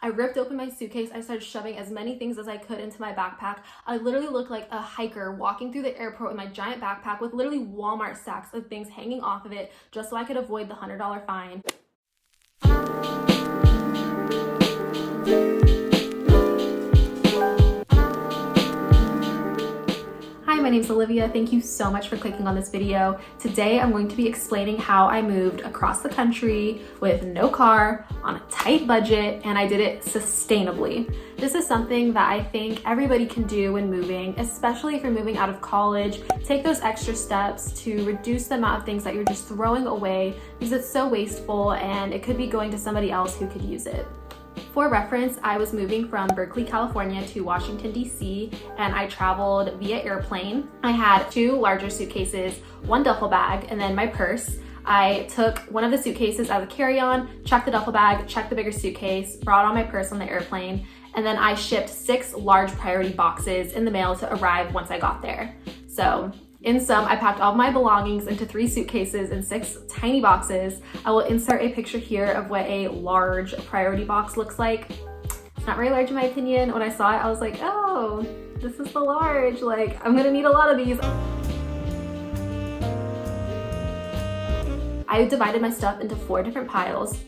I ripped open my suitcase. I started shoving as many things as I could into my backpack. I literally looked like a hiker walking through the airport with my giant backpack with literally Walmart sacks of things hanging off of it just so I could avoid the $100 fine. Hi, my name is Olivia. Thank you so much for clicking on this video. Today, I'm going to be explaining how I moved across the country with no car, on a tight budget, and I did it sustainably. This is something that I think everybody can do when moving, especially if you're moving out of college. Take those extra steps to reduce the amount of things that you're just throwing away because it's so wasteful and it could be going to somebody else who could use it. For reference, I was moving from Berkeley, California to Washington, D.C., and I traveled via airplane. I had 2 larger suitcases, 1 duffel bag, and then my purse. I took one of the suitcases as a carry-on, checked the duffel bag, checked the bigger suitcase, brought on my purse on the airplane, and then I shipped 6 large priority boxes in the mail to arrive once I got there. So, in sum, I packed all of my belongings into 3 suitcases and 6 tiny boxes. I will insert a picture here of what a large priority box looks like. It's not very large in my opinion. When I saw it, I was like, oh, this is the large. Like, I'm gonna need a lot of these. I divided my stuff into 4 different piles.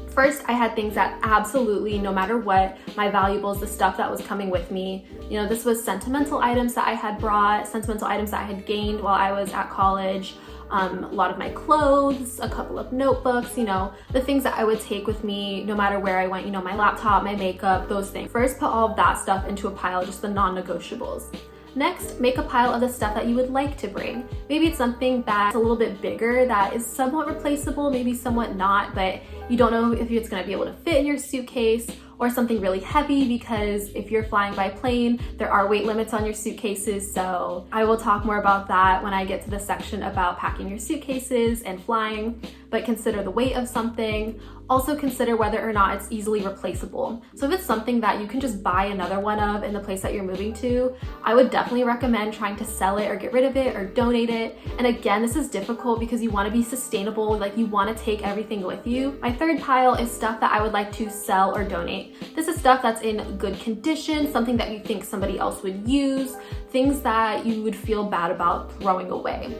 First, I had things that absolutely, no matter what, my valuables, the stuff that was coming with me. You know, this was sentimental items that I had brought, sentimental items that I had gained while I was at college, a lot of my clothes, a couple of notebooks, you know, the things that I would take with me no matter where I went, you know, my laptop, my makeup, those things. First, put all of that stuff into a pile, just the non-negotiables. Next, make a pile of the stuff that you would like to bring. Maybe it's something that's a little bit bigger that is somewhat replaceable, maybe somewhat not, but you don't know if it's gonna be able to fit in your suitcase, or something really heavy because if you're flying by plane, there are weight limits on your suitcases. So I will talk more about that when I get to the section about packing your suitcases and flying, but consider the weight of something. Also consider whether or not it's easily replaceable. So if it's something that you can just buy another one of in the place that you're moving to, I would definitely recommend trying to sell it or get rid of it or donate it. And again, this is difficult because you want to be sustainable, like you want to take everything with you. My third pile is stuff that I would like to sell or donate. This is stuff that's in good condition, something that you think somebody else would use, things that you would feel bad about throwing away.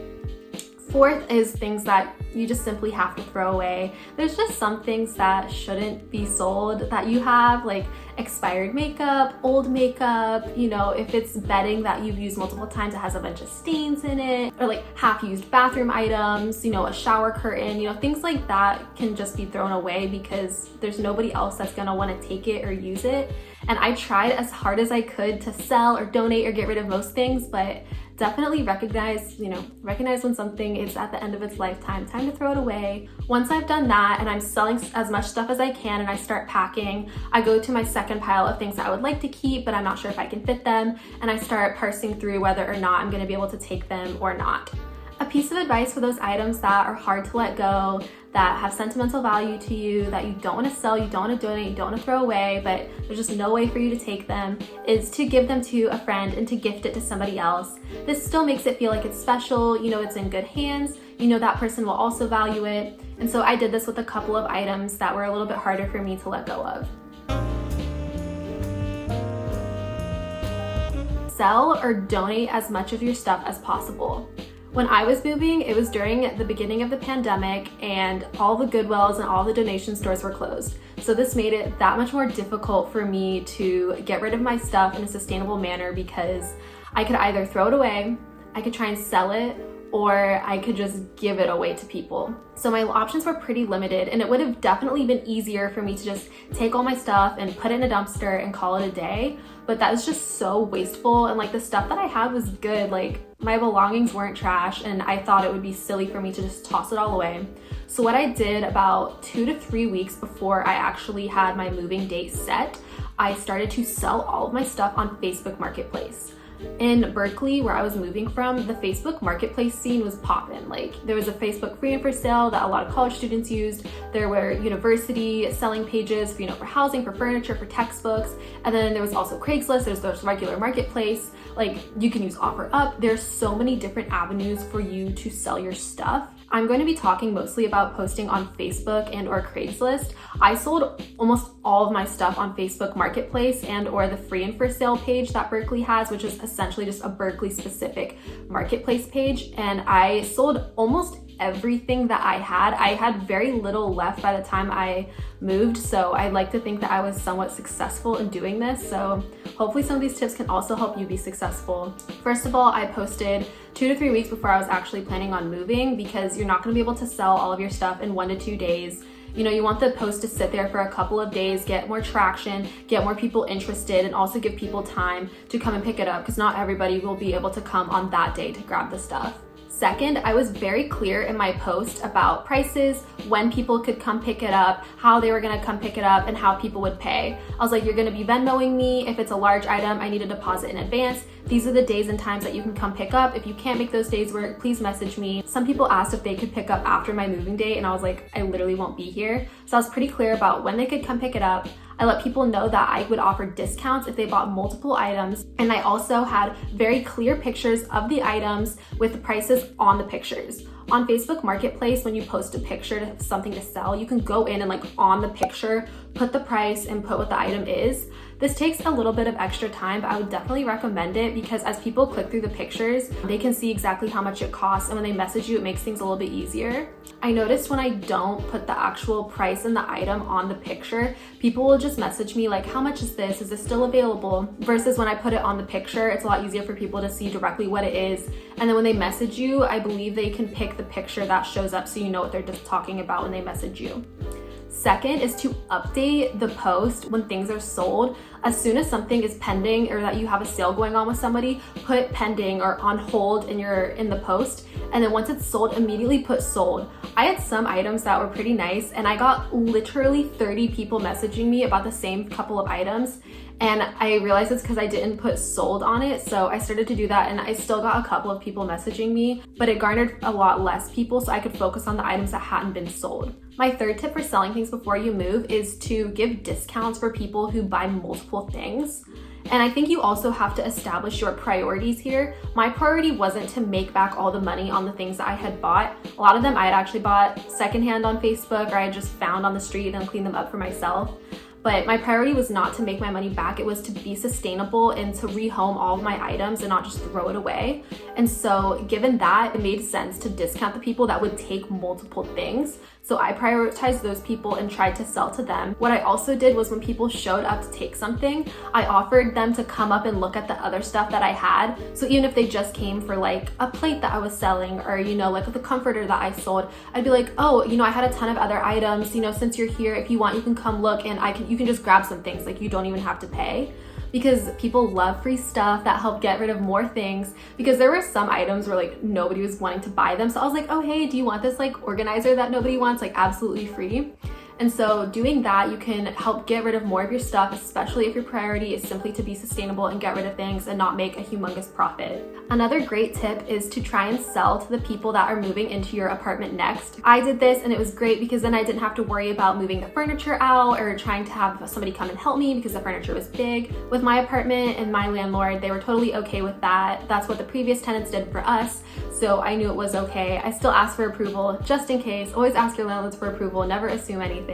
Fourth is things that you just simply have to throw away. There's just some things that shouldn't be sold that you have, like expired makeup, old makeup, you know, if it's bedding that you've used multiple times, it has a bunch of stains in it, or like half-used bathroom items, you know, a shower curtain, you know, things like that can just be thrown away because there's nobody else that's gonna wanna take it or use it. And I tried as hard as I could to sell or donate or get rid of most things, but definitely recognize when something is at the end of its lifetime, time to throw it away. Once I've done that and I'm selling as much stuff as I can and I start packing, I go to my second pile of things that I would like to keep, but I'm not sure if I can fit them, and I start parsing through whether or not I'm gonna be able to take them or not. A piece of advice for those items that are hard to let go, that have sentimental value to you, that you don't want to sell, you don't want to donate, you don't want to throw away, but there's just no way for you to take them, is to give them to a friend and to gift it to somebody else. This still makes it feel like it's special, you know, it's in good hands, you know that person will also value it. And so I did this with a couple of items that were a little bit harder for me to let go of. Sell or donate as much of your stuff as possible. When I was moving, it was during the beginning of the pandemic and all the Goodwills and all the donation stores were closed. So this made it that much more difficult for me to get rid of my stuff in a sustainable manner because I could either throw it away, I could try and sell it, or I could just give it away to people. So my options were pretty limited, and it would have definitely been easier for me to just take all my stuff and put it in a dumpster and call it a day, but that was just so wasteful, and like the stuff that I had was good, like my belongings weren't trash, and I thought it would be silly for me to just toss it all away. So what I did about 2 to 3 weeks before I actually had my moving date set, I started to sell all of my stuff on Facebook Marketplace. In Berkeley, where I was moving from, the Facebook Marketplace scene was poppin'. Like, there was a Facebook free and for sale that a lot of college students used. There were university selling pages for, you know, for housing, for furniture, for textbooks. And then there was also Craigslist, there's this regular marketplace. Like, you can use OfferUp. There's so many different avenues for you to sell your stuff. I'm going to be talking mostly about posting on Facebook and or Craigslist. I sold almost all of my stuff on Facebook Marketplace and or the free and for sale page that Berkeley has, which is essentially just a Berkeley specific marketplace page. And I sold almost everything that I had. I had very little left by the time I moved, so I like to think that I was somewhat successful in doing this. So hopefully some of these tips can also help you be successful. First of all, I posted 2 to 3 weeks before I was actually planning on moving, because you're not going to be able to sell all of your stuff in 1 to 2 days. You know, you want the post to sit there for a couple of days, get more traction, get more people interested, and also give people time to come and pick it up, because not everybody will be able to come on that day to grab the stuff. Second, I was very clear in my post about prices, when people could come pick it up, how they were gonna come pick it up, and how people would pay. I was like, you're gonna be Venmoing me. If it's a large item, I need a deposit in advance. These are the days and times that you can come pick up. If you can't make those days work, please message me. Some people asked if they could pick up after my moving date, and I was like, I literally won't be here. So I was pretty clear about when they could come pick it up. I let people know that I would offer discounts if they bought multiple items. And I also had very clear pictures of the items with the prices on the pictures. On Facebook Marketplace, when you post a picture of something to sell, you can go in and like on the picture, put the price and put what the item is. This takes a little bit of extra time, but I would definitely recommend it, because as people click through the pictures, they can see exactly how much it costs, and when they message you, it makes things a little bit easier. I noticed when I don't put the actual price and the item on the picture, people will just message me like, how much is this? Is this still available? Versus when I put it on the picture, it's a lot easier for people to see directly what it is. And then when they message you, I believe they can pick the picture that shows up, so you know what they're just talking about when they message you. Second is to update the post when things are sold. As soon as something is pending or that you have a sale going on with somebody, put pending or on hold in the post. And then once it's sold, immediately put sold. I had some items that were pretty nice, and I got literally 30 people messaging me about the same couple of items. And I realized it's because I didn't put sold on it. So I started to do that, and I still got a couple of people messaging me, but it garnered a lot less people, so I could focus on the items that hadn't been sold. My third tip for selling things before you move is to give discounts for people who buy multiple things. And I think you also have to establish your priorities here. My priority wasn't to make back all the money on the things that I had bought. A lot of them I had actually bought secondhand on Facebook, or I had just found on the street and cleaned them up for myself. But my priority was not to make my money back. It was to be sustainable and to rehome all of my items and not just throw it away. And so given that, it made sense to discount the people that would take multiple things. So I prioritized those people and tried to sell to them. What I also did was when people showed up to take something, I offered them to come up and look at the other stuff that I had. So even if they just came for like a plate that I was selling, or, you know, like the comforter that I sold, I'd be like, oh, you know, I had a ton of other items, you know, since you're here, if you want, you can come look, and you can just grab some things, like you don't even have to pay. Because people love free stuff that help get rid of more things, because there were some items where like nobody was wanting to buy them. So I was like, oh, hey, do you want this like organizer that nobody wants, like absolutely free? And so doing that, you can help get rid of more of your stuff, especially if your priority is simply to be sustainable and get rid of things and not make a humongous profit. Another great tip is to try and sell to the people that are moving into your apartment next. I did this and it was great, because then I didn't have to worry about moving the furniture out or trying to have somebody come and help me because the furniture was big. With my apartment and my landlord, they were totally okay with that. That's what the previous tenants did for us, so I knew it was okay. I still asked for approval just in case. Always ask your landlords for approval, never assume anything.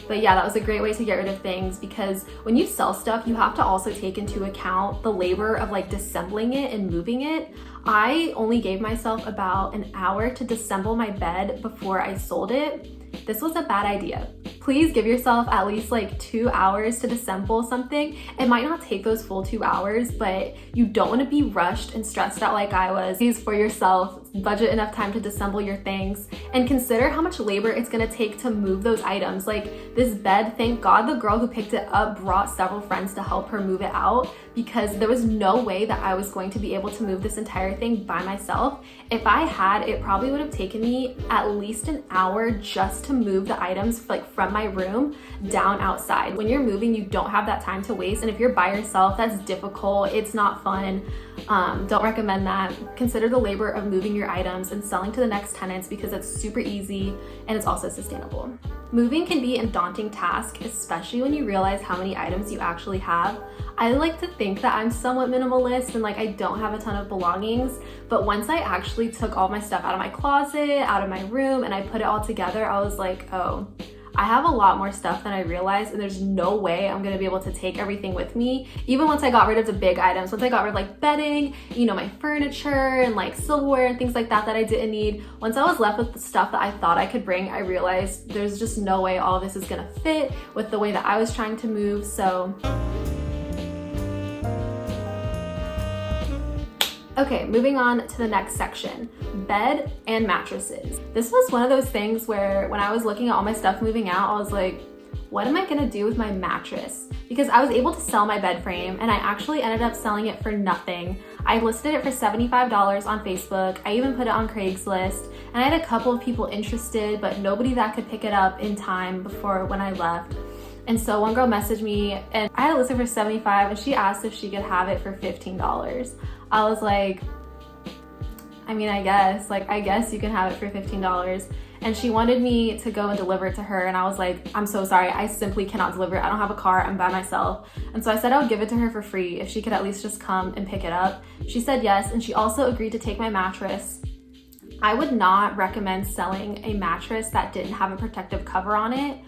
But yeah, that was a great way to get rid of things, because when you sell stuff, you have to also take into account the labor of like disassembling it and moving it. I only gave myself about an hour to disassemble my bed before I sold it. This was a bad idea. Please give yourself at least like 2 hours to disassemble something. It might not take those full 2 hours, but you don't want to be rushed and stressed out like I was. Please, for yourself, budget enough time to disassemble your things, and consider how much labor it's going to take to move those items. Like this bed, thank God the girl who picked it up brought several friends to help her move it out, because there was no way that I was going to be able to move this entire thing by myself. If I had, it probably would have taken me at least an hour just to move the items like from my room down outside. When you're moving, you don't have that time to waste, and if you're by yourself, that's difficult. It's not fun. Don't recommend that. Consider the labor of moving your items and selling to the next tenants because it's super easy and it's also sustainable. Moving can be a daunting task, especially when you realize how many items you actually have. I like to think that I'm somewhat minimalist and like I don't have a ton of belongings, but once I actually took all my stuff out of my closet, out of my room, and I put it all together, I was like, oh, I have a lot more stuff than I realized, and there's no way I'm gonna be able to take everything with me. Even once I got rid of the big items, once I got rid of like bedding, you know, my furniture and like silverware and things like that that I didn't need, once I was left with the stuff that I thought I could bring, I realized there's just no way all of this is gonna fit with the way that I was trying to move. So okay, moving on to the next section, bed and mattresses. This was one of those things where when I was looking at all my stuff moving out, I was like, what am I gonna do with my mattress? Because I was able to sell my bed frame and I actually ended up selling it for nothing. I listed it for $75 on Facebook. I even put it on Craigslist, and I had a couple of people interested, but nobody that could pick it up in time before when I left. And so one girl messaged me and I had it listed for $75 and she asked if she could have it for $15. I was like, I mean, I guess you can have it for $15. And she wanted me to go and deliver it to her. And I was like, I'm so sorry. I simply cannot deliver it. I don't have a car. I'm by myself. And so I said I would give it to her for free if she could at least just come and pick it up. She said yes. And she also agreed to take my mattress. I would not recommend selling a mattress that didn't have a protective cover on it.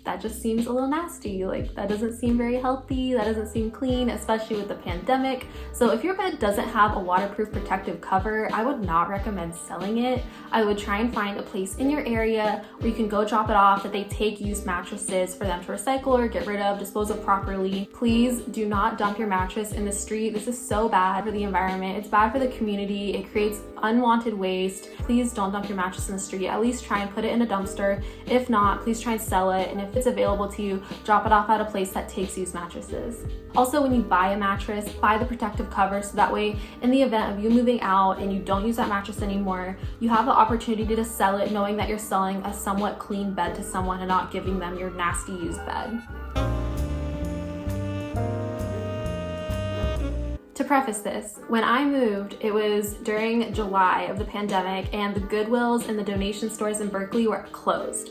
That just seems a little nasty. Like, that doesn't seem very healthy. That doesn't seem clean, especially with the pandemic. So if your bed doesn't have a waterproof protective cover, I would not recommend selling it. I would try and find a place in your area where you can go drop it off, that they take used mattresses for them to recycle or get rid of, dispose of properly. Please do not dump your mattress in the street. This is so bad for the environment. It's bad for the community. It creates unwanted waste. Please don't dump your mattress in the street. At least try and put it in a dumpster. If not, please try and sell it. And if it's available to you, drop it off at a place that takes used mattresses. Also, when you buy a mattress, buy the protective cover so that way in the event of you moving out and you don't use that mattress anymore, you have the opportunity to sell it knowing that you're selling a somewhat clean bed to someone and not giving them your nasty used bed. To preface this, when I moved, it was during July of the pandemic and the Goodwills and the donation stores in Berkeley were closed.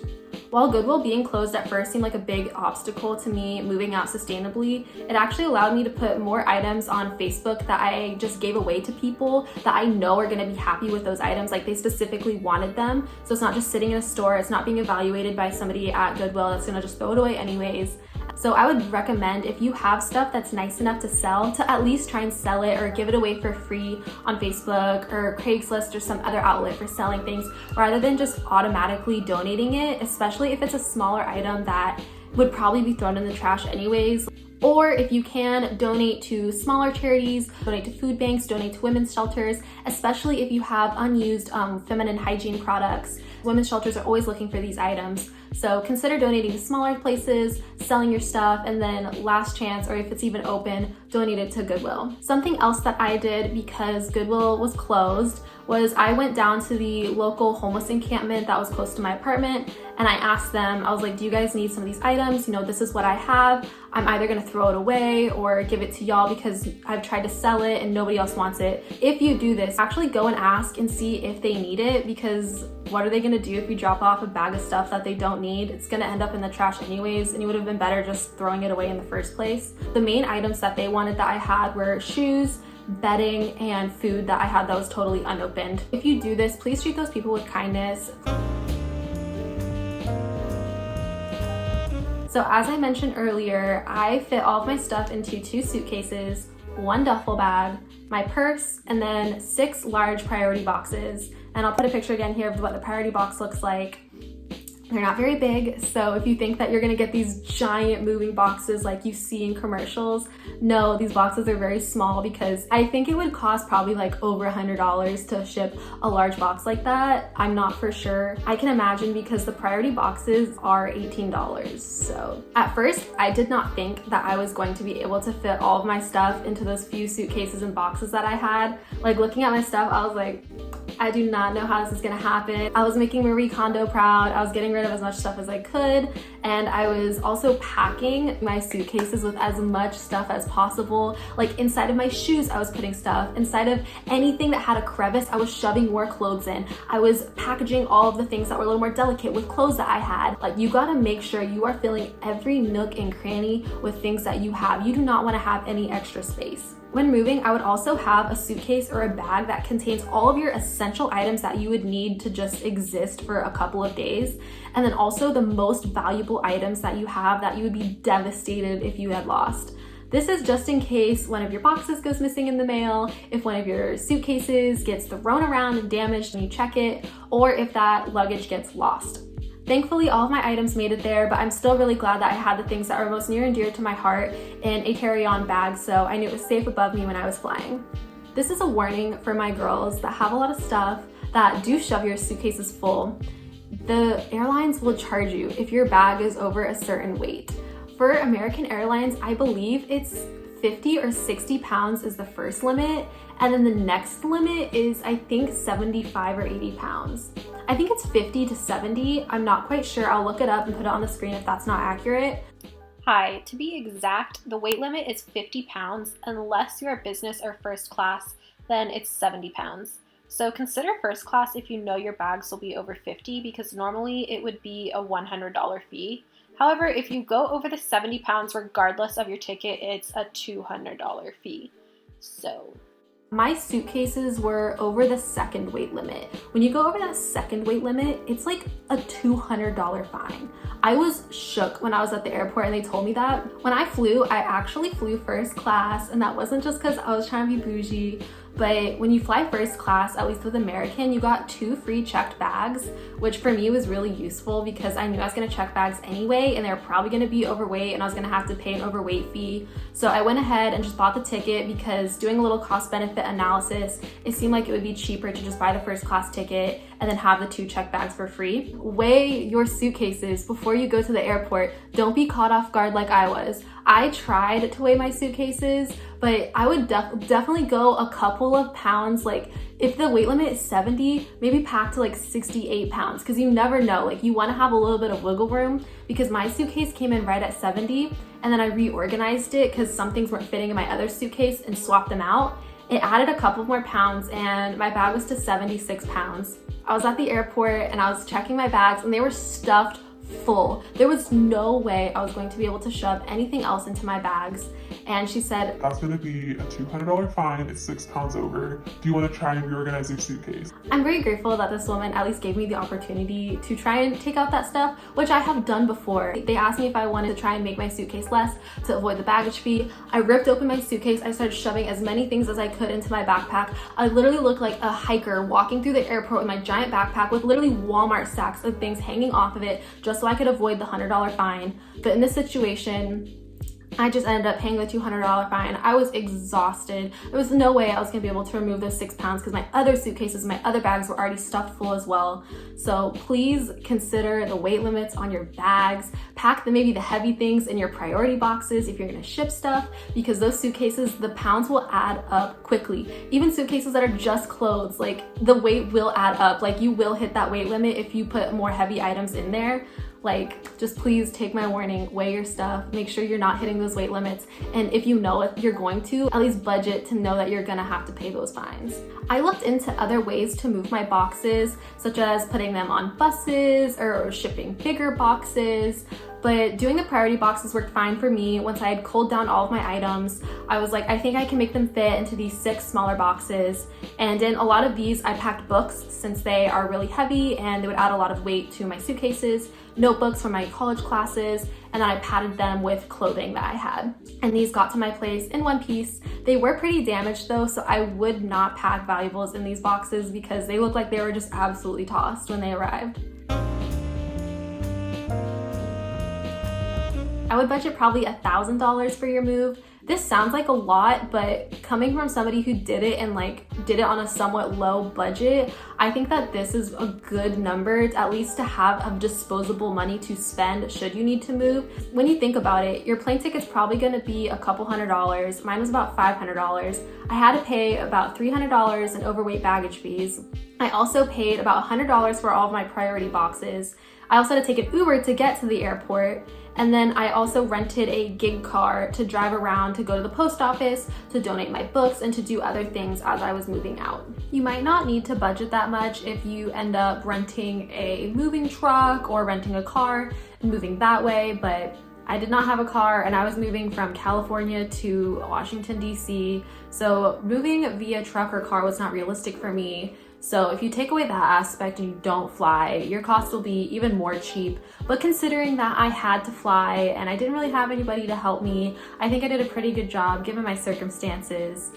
While Goodwill being closed at first seemed like a big obstacle to me moving out sustainably, it actually allowed me to put more items on Facebook that I just gave away to people that I know are gonna be happy with those items, like they specifically wanted them. So it's not just sitting in a store, it's not being evaluated by somebody at Goodwill that's gonna just throw it away anyways. So I would recommend, if you have stuff that's nice enough to sell, to at least try and sell it or give it away for free on Facebook or Craigslist or some other outlet for selling things, rather than just automatically donating it, especially if it's a smaller item that would probably be thrown in the trash anyways. Or if you can, donate to smaller charities, donate to food banks, donate to women's shelters, especially if you have unused feminine hygiene products. Women's shelters are always looking for these items. So consider donating to smaller places, selling your stuff, and then last chance, or if it's even open, donate it to Goodwill. Something else that I did because Goodwill was closed was I went down to the local homeless encampment that was close to my apartment, and I asked them, I was like, do you guys need some of these items? You know, this is what I have. I'm either gonna throw it away or give it to y'all because I've tried to sell it and nobody else wants it. If you do this, actually go and ask and see if they need it, because what are they gonna do if you drop off a bag of stuff that they don't need? It's gonna end up in the trash anyways, and it would have been better just throwing it away in the first place. The main items that they wanted that I had were shoes, bedding, and food that I had that was totally unopened. If you do this, please treat those people with kindness. So as I mentioned earlier, I fit all of my stuff into 2 suitcases, 1 duffel bag, my purse, and then 6 large priority boxes. And I'll put a picture again here of what the priority box looks like. They're not very big, so if you think that you're gonna get these giant moving boxes like you see in commercials, no, these boxes are very small, because I think it would cost probably like over $100 to ship a large box like that. I'm not for sure. I can imagine, because the priority boxes are $18. So at first, I did not think that I was going to be able to fit all of my stuff into those few suitcases and boxes that I had. Like, looking at my stuff, I was like, I do not know how this is gonna happen. I was making Marie Kondo proud. I was getting rid of as much stuff as I could, and I was also packing my suitcases with as much stuff as possible. Like inside of my shoes, I was putting stuff. Inside of anything that had a crevice, I was shoving more clothes in. I was packaging all of the things that were a little more delicate with clothes that I had. Like, you gotta make sure you are filling every nook and cranny with things that you have. You do not wanna have any extra space. When moving, I would also have a suitcase or a bag that contains all of your essential items that you would need to just exist for a couple of days. And then also the most valuable items that you have that you would be devastated if you had lost. This is just in case one of your boxes goes missing in the mail, if one of your suitcases gets thrown around and damaged when you check it, or if that luggage gets lost. Thankfully, all of my items made it there, but I'm still really glad that I had the things that are most near and dear to my heart in a carry-on bag, so I knew it was safe above me when I was flying. This is a warning for my girls that have a lot of stuff that do shove your suitcases full. The airlines will charge you if your bag is over a certain weight. For American Airlines, I believe it's 50 or 60 pounds is the first limit, and then the next limit is, I think, 75 or 80 pounds. I think it's 50 to 70. I'm not quite sure. I'll look it up and put it on the screen if that's not accurate. Hi, to be exact, the weight limit is 50 pounds. Unless you're business or first class, then it's 70 pounds. So consider first class if you know your bags will be over 50, because normally it would be a $100 fee. However, if you go over the 70 pounds, regardless of your ticket, it's a $200 fee. So my suitcases were over the second weight limit. When you go over that second weight limit, it's like a $200 fine. I was shook when I was at the airport and they told me that. When I flew, I actually flew first class, and that wasn't just because I was trying to be bougie, but when you fly first class, at least with American, you got 2 free checked bags, which for me was really useful because I knew I was gonna check bags anyway, and they were probably gonna be overweight and I was gonna have to pay an overweight fee. So I went ahead and just bought the ticket because doing a little cost benefit analysis, it seemed like it would be cheaper to just buy the first class ticket and then have the 2 checked bags for free. Weigh your suitcases before you go to the airport. Don't be caught off guard like I was. I tried to weigh my suitcases, but I would definitely go a couple of pounds. Like if the weight limit is 70, maybe pack to like 68 pounds, because you never know. Like you want to have a little bit of wiggle room, because my suitcase came in right at 70, and then I reorganized it because some things weren't fitting in my other suitcase and swapped them out. It added a couple more pounds and my bag was to 76 pounds. I was at the airport and I was checking my bags and they were stuffed full. There was no way I was going to be able to shove anything else into my bags. And she said, "That's gonna be a $200 fine. It's 6 pounds over. Do you wanna try and reorganize your suitcase?" I'm very grateful that this woman at least gave me the opportunity to try and take out that stuff, which I have done before. They asked me if I wanted to try and make my suitcase less to avoid the baggage fee. I ripped open my suitcase. I started shoving as many things as I could into my backpack. I literally looked like a hiker walking through the airport with my giant backpack with literally Walmart sacks of things hanging off of it just so I could avoid the $100 fine. But in this situation, I just ended up paying the $200 fine. I was exhausted. There was no way I was gonna be able to remove those 6 pounds because my other suitcases, my other bags were already stuffed full as well. So please consider the weight limits on your bags. Pack maybe the heavy things in your priority boxes if you're gonna ship stuff, because those suitcases, the pounds will add up quickly. Even suitcases that are just clothes, like the weight will add up. Like you will hit that weight limit if you put more heavy items in there. Like, just please take my warning, weigh your stuff, make sure you're not hitting those weight limits. And if you know if you're going to, at least budget to know that you're gonna have to pay those fines. I looked into other ways to move my boxes, such as putting them on buses or shipping bigger boxes. But doing the priority boxes worked fine for me. Once I had culled down all of my items, I was like, I think I can make them fit into these 6 smaller boxes. And in a lot of these, I packed books since they are really heavy and they would add a lot of weight to my suitcases, notebooks for my college classes, and then I padded them with clothing that I had. And these got to my place in one piece. They were pretty damaged though, so I would not pack valuables in these boxes because they looked like they were just absolutely tossed when they arrived. I would budget probably $1,000 for your move. This sounds like a lot, but coming from somebody who did it and did it on a somewhat low budget, I think that this is a good number, at least to have of disposable money to spend should you need to move. When you think about it, your plane ticket's probably gonna be a couple $100s. Mine was about $500. I had to pay about $300 in overweight baggage fees. I also paid about $100 for all of my priority boxes. I also had to take an Uber to get to the airport. And then I also rented a gig car to drive around to go to the post office, to donate my books, and to do other things as I was moving out. You might not need to budget that much if you end up renting a moving truck or renting a car and moving that way, but I did not have a car and I was moving from California to Washington, D.C. So moving via truck or car was not realistic for me. So if you take away that aspect and you don't fly, your cost will be even more cheap. But considering that I had to fly and I didn't really have anybody to help me, I think I did a pretty good job given my circumstances.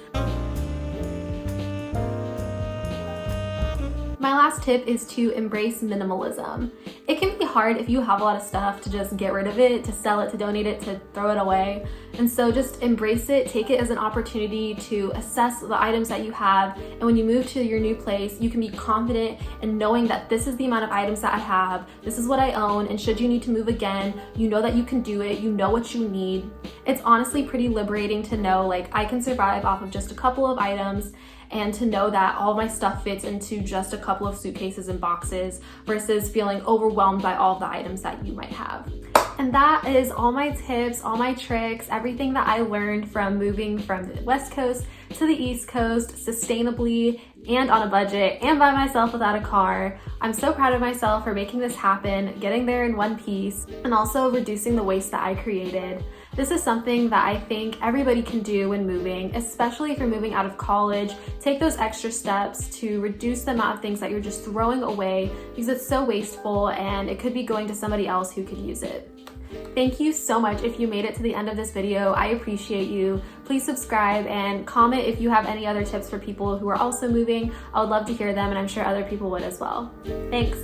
My last tip is to embrace minimalism. It can be hard if you have a lot of stuff to just get rid of it, to sell it, to donate it, to throw it away. And so just embrace it, take it as an opportunity to assess the items that you have. And when you move to your new place, you can be confident in knowing that this is the amount of items that I have, this is what I own, and should you need to move again, you know that you can do it, you know what you need. It's honestly pretty liberating to know I can survive off of just a couple of items, and to know that all my stuff fits into just a couple of suitcases and boxes versus feeling overwhelmed by all the items that you might have. And that is all my tips, all my tricks, everything that I learned from moving from the West Coast to the East Coast sustainably and on a budget and by myself without a car. I'm so proud of myself for making this happen, getting there in one piece, and also reducing the waste that I created. This is something that I think everybody can do when moving, especially if you're moving out of college. Take those extra steps to reduce the amount of things that you're just throwing away because it's so wasteful and it could be going to somebody else who could use it. Thank you so much if you made it to the end of this video. I appreciate you. Please subscribe and comment if you have any other tips for people who are also moving. I would love to hear them and I'm sure other people would as well. Thanks.